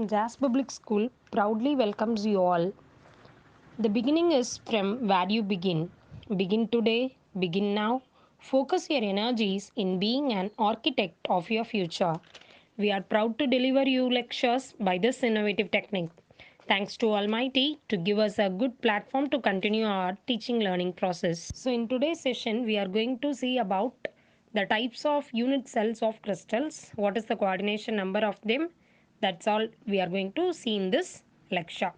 Jazz Public School proudly welcomes you all. The beginning is from where you begin. Begin today, begin now. Focus your energies in being an architect of your future. We are proud to deliver you lectures by this innovative technique. Thanks to Almighty to give us a good platform to continue our teaching learning process. So in today's session we are going to see about the types of unit cells of crystals, what is the coordination number of them. That's all we are going to see in this lecture.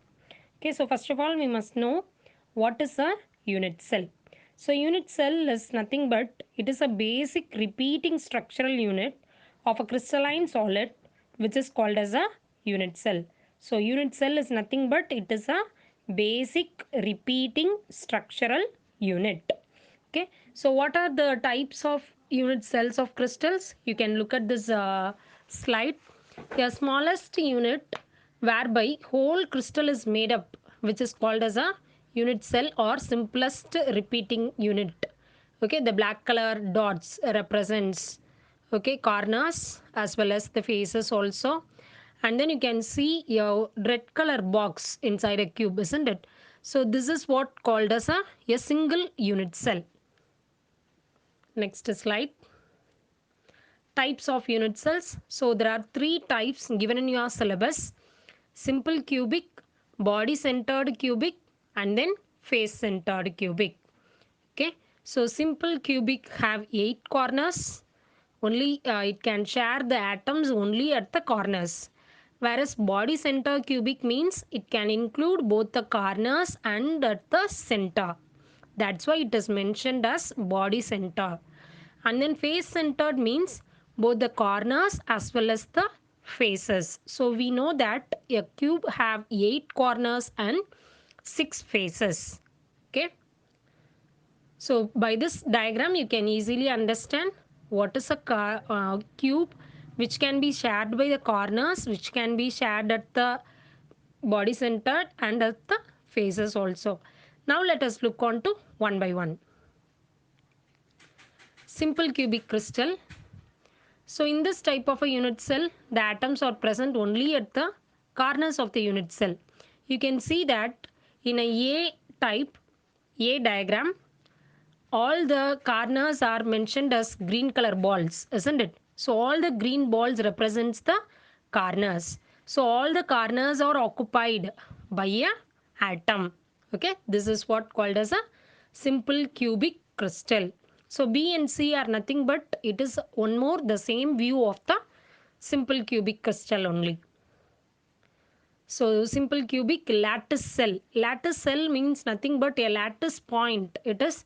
Okay, so first of all, we must know what is a unit cell. So, unit cell is nothing but it is a basic repeating structural unit of a crystalline solid which is called as a unit cell. So, unit cell is nothing but it is a basic repeating structural unit. Okay, so what are the types of unit cells of crystals? You can look at this slide. The smallest unit whereby whole crystal is made up, which is called as a unit cell or simplest repeating unit. Okay, the black color dots represents okay corners as well as the faces also, and then you can see your red color box inside a cube, isn't it? So this is what called as a single unit cell. Next slide. Types of unit cells. So there are three types given in your syllabus: simple cubic, body centered cubic, and then face centered cubic. Okay, so simple cubic have 8 corners. Only it can share the atoms only at the corners. Whereas body center cubic means it can include both the corners and at the center. That's why it is mentioned as body center. And then face centered means both the corners as well as the faces. So we know that a cube have 8 corners and 6 faces. Okay. So by this diagram, you can easily understand what is a cube, which can be shared by the corners, which can be shared at the body center and at the faces also. Now let us look on to one by one. Simple cubic crystal. So in this type of a unit cell, the atoms are present only at the corners of the unit cell. You can see that in a type, A diagram, all the corners are mentioned as green color balls, isn't it? So all the green balls represents the corners. So all the corners are occupied by a atom. Okay, this is what called as a simple cubic crystal. So B and C are nothing but it is one more the same view of the simple cubic crystal only. So simple cubic lattice cell. Lattice cell means nothing but a lattice point. It is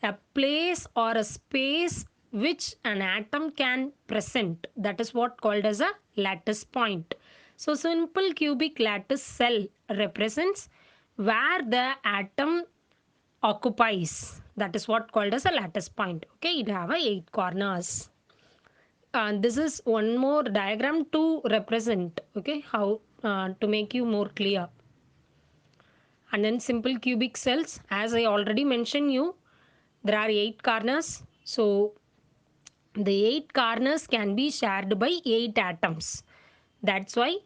a place or a space which an atom can present. That is what called as a lattice point. So simple cubic lattice cell represents where the atom occupies. That is what called as a lattice point. Okay, it have a 8 corners. This is one more diagram to represent okay how to make you more clear. And then simple cubic cells, as I already mentioned you, there are 8 corners. So the 8 corners can be shared by 8 atoms. That's why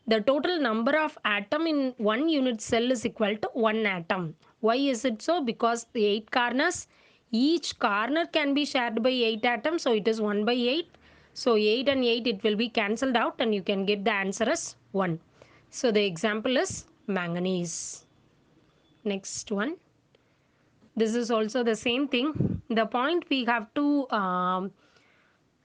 the total number of atom in one unit cell is equal to 1 atom. Why is it so? Because the 8 corners, each corner can be shared by 8 atoms, so it is 1 by 8. So 8 and 8 it will be cancelled out and you can get the answer as 1. So the example is manganese. Next one. This is also the same thing. The point we have to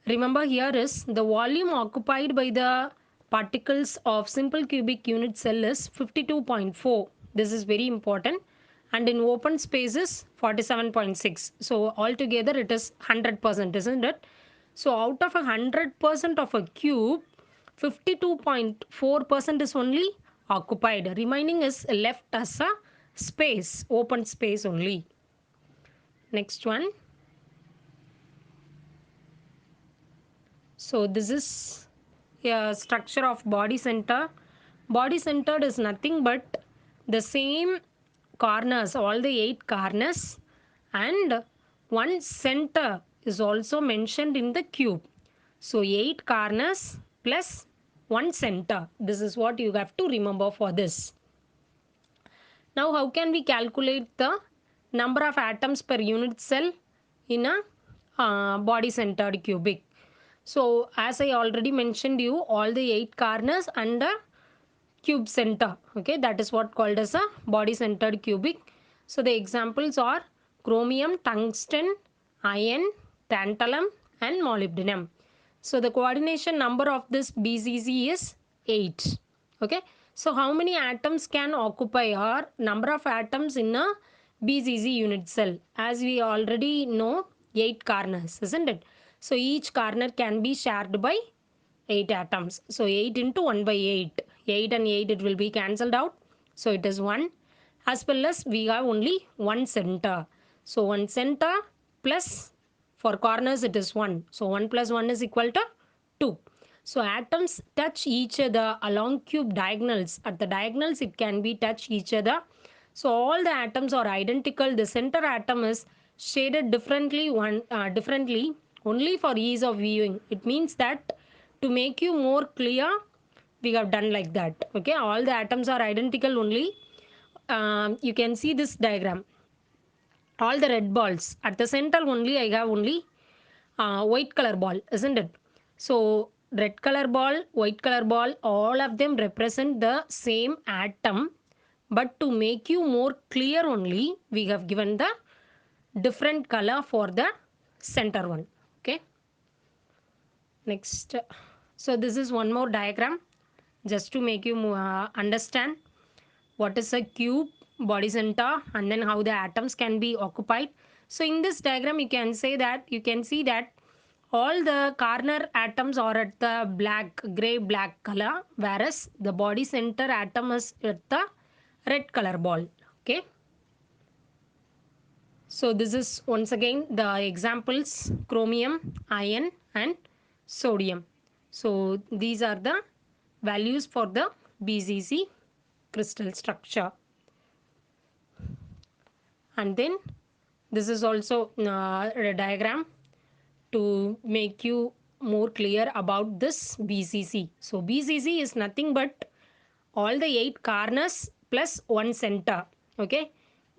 remember here is the volume occupied by the particles of simple cubic unit cell is 52.4. This is very important. And in open spaces 47.6. So altogether it is 100%, isn't it? So out of 100% of a cube, 52.4% is only occupied. Remaining is left as a space, open space only. Next one. So this is a structure of body center. Body centered is nothing but the same corners, all the 8 corners, and one center is also mentioned in the cube. So 8 corners plus 1 center. This is what you have to remember for this. Now, how can we calculate the number of atoms per unit cell in a body-centered cubic? So, as I already mentioned you, all the 8 corners and the cube center. Okay, that is what called as a body-centered cubic. So, the examples are chromium, tungsten, iron, tantalum, and molybdenum. So, the coordination number of this BCC is 8. Okay, so how many atoms can occupy or number of atoms in a BCC unit cell? As we already know, 8 corners, isn't it? So each corner can be shared by 8 atoms. So 8 into 1 by 8. 8 and 8 it will be cancelled out. So it is 1. As well as we have only one center. So 1 center plus for corners it is 1. So 1 plus 1 is equal to 2. So atoms touch each other along cube diagonals. At the diagonals it can be touch each other. So all the atoms are identical. The center atom is shaded differently only for ease of viewing. It means that to make you more clear, we have done like that. Okay, all the atoms are identical only. You can see this diagram. All the red balls at the center only. I have only white color ball, isn't it? So red color ball, white color ball, all of them represent the same atom. But to make you more clear only, we have given the different color for the center one. Okay. Next. So this is one more diagram just to make you understand what is a cube, body center, and then how the atoms can be occupied. So in this diagram you can see that all the corner atoms are at the gray black color, whereas the body center atom is at the red color ball. Okay, so this is once again the examples: chromium, iron, and sodium. So these are the values for the BCC crystal structure. And then this is also a diagram to make you more clear about this BCC. So BCC is nothing but all the 8 corners plus 1 center. Okay,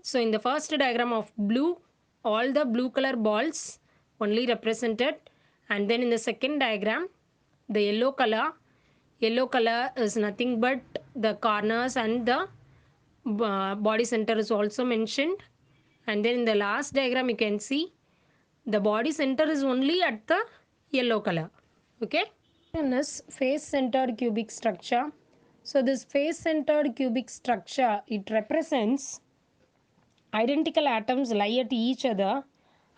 so in the first diagram of blue, all the blue color balls only represented, and then in the second diagram the yellow color is nothing but the corners, and the body center is also mentioned. And then in the last diagram you can see the body center is only at the yellow color. Okay, and is face centered cubic structure. So this face centered cubic structure, it represents identical atoms lie at each other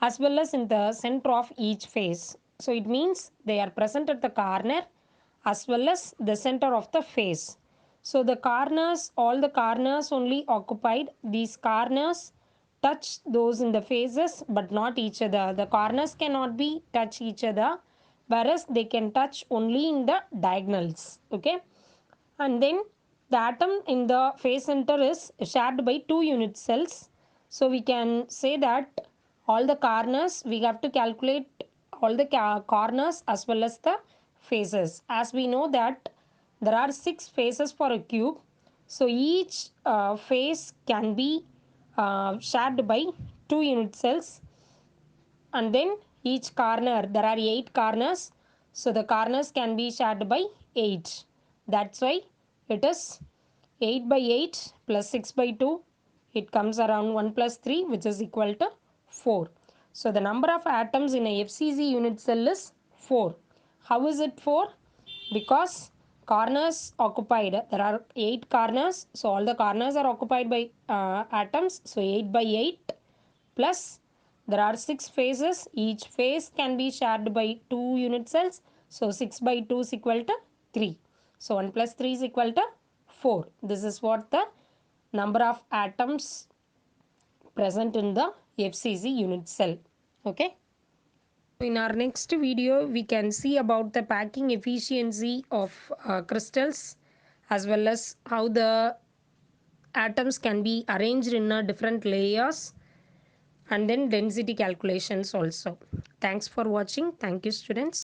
as well as in the center of each face. So it means they are present at the corner as well as the center of the face. So the corners, all the corners only occupied. These corners touch those in the faces but not each other. The corners cannot be touch each other, whereas they can touch only in the diagonals. Okay, and then the atom in the face center is shared by 2 unit cells. So we can say that all the corners, we have to calculate all the corners as well as the faces. As we know that there are 6 faces for a cube. So each face can be shared by 2 unit cells, and then each corner, there are 8 corners, so the corners can be shared by 8. That's why it is 8 by 8 plus 6 by 2, it comes around 1 plus 3, which is equal to 4. So the number of atoms in a FCC unit cell is 4. How is it 4? Because corners occupied, there are 8 corners, so all the corners are occupied by atoms, so 8 by 8 plus there are 6 phases. Each phase can be shared by 2 unit cells. So 6 by 2 is equal to 3. So 1 plus 3 is equal to 4. This is what the number of atoms present in the FCC unit cell. Okay. In our next video, we can see about the packing efficiency of crystals, as well as how the atoms can be arranged in different layers, and then density calculations also. Thanks for watching. Thank you, students.